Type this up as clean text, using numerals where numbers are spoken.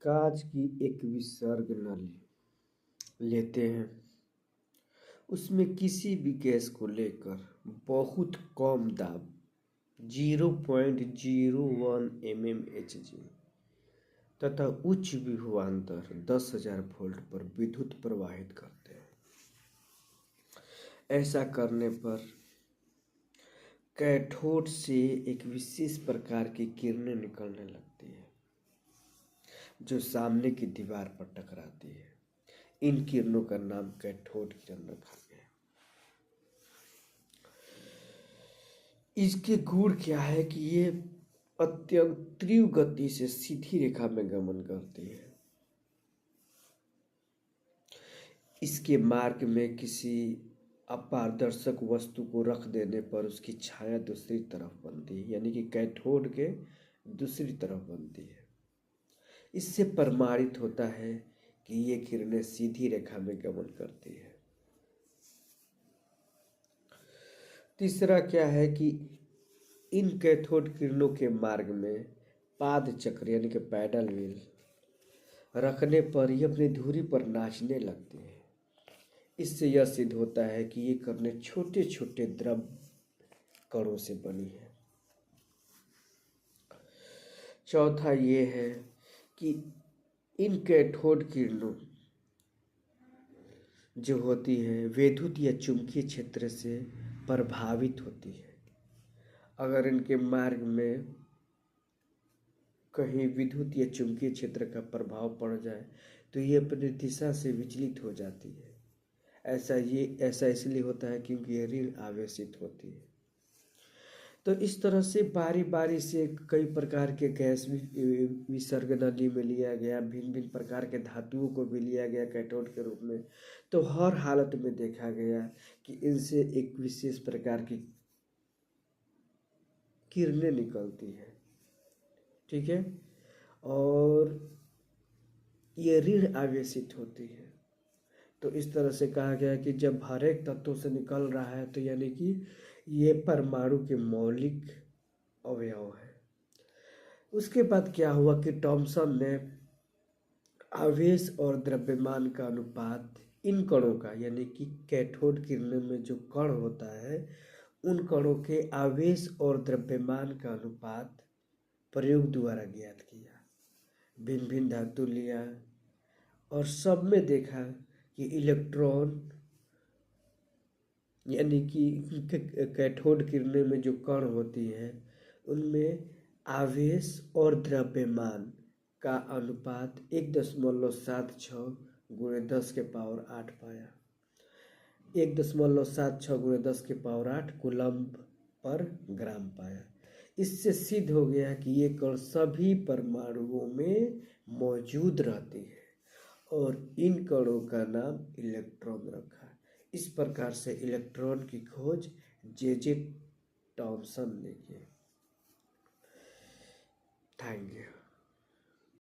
कांच की एक विसर्ग नली लेते हैं, उसमें किसी भी गैस को लेकर बहुत कम दाब 0.01 mmHg तथा उच्च विभवांतर 10,000 वोल्ट पर विद्युत प्रवाहित करते हैं। ऐसा करने पर कैथोड से एक विशेष प्रकार की किरणें निकलने लगती है जो सामने की दीवार पर टकराती है। इन किरणों का नाम कैथोड किरण रखा गया। इसके गुण क्या है कि ये अत्यंत तीव्र गति से सीधी रेखा में गमन करती है। इसके मार्ग में किसी अपारदर्शक वस्तु को रख देने पर उसकी छाया दूसरी तरफ बनती है, यानी कि कैथोड के दूसरी तरफ बनती है। इससे प्रमाणित होता है कि ये किरणें सीधी रेखा में गमन करती है। तीसरा क्या है कि इन कैथोड किरणों के मार्ग में पाद चक्र यानी कि पैडल व्हील रखने पर ये अपनी धुरी पर नाचने लगती है। इससे यह सिद्ध होता है कि ये किरणें छोटे छोटे द्रव कणों से बनी है। चौथा ये है कि इन कैथोड किरणों जो होती है विद्युत या चुंबकीय क्षेत्र से प्रभावित होती है। अगर इनके मार्ग में कहीं विद्युत या चुंबकीय क्षेत्र का प्रभाव पड़ जाए तो ये अपनी दिशा से विचलित हो जाती है। ऐसा इसलिए होता है क्योंकि ये ऋण आवेशित होती है। तो इस तरह से बारी बारी से कई प्रकार के गैस विसर्ग नली में लिया गया, भिन्न भिन्न प्रकार के धातुओं को भी लिया गया कैथोड के रूप में। तो हर हालत में देखा गया कि इनसे एक विशेष प्रकार की किरणें निकलती है, ठीक है, और ये ऋण आवेशित होती है। तो इस तरह से कहा गया कि जब हर एक तत्व से निकल रहा है तो यानी कि ये परमाणु के मौलिक अवयव है। उसके बाद क्या हुआ कि थॉमसन ने आवेश और द्रव्यमान का अनुपात इन कणों का, यानी कि कैथोड किरणों में जो कण होता है उन कणों के आवेश और द्रव्यमान का अनुपात प्रयोग द्वारा ज्ञात किया। भिन्न भिन्न धातु लिया और सब में देखा कि इलेक्ट्रॉन यानी कि कैथोड किरणें में जो कण होती है उनमें आवेश और द्रव्यमान का अनुपात 1.76 गुणे 10 के पावर 8 पाया। 1.76 गुणे 10 के पावर 8 कूलम्ब पर ग्राम पाया। इससे सिद्ध हो गया कि ये कण सभी परमाणुओं में मौजूद रहती है और इन कणों का नाम इलेक्ट्रॉन रखा। इस प्रकार से इलेक्ट्रॉन की खोज जे थॉमसन ने की। Thank you.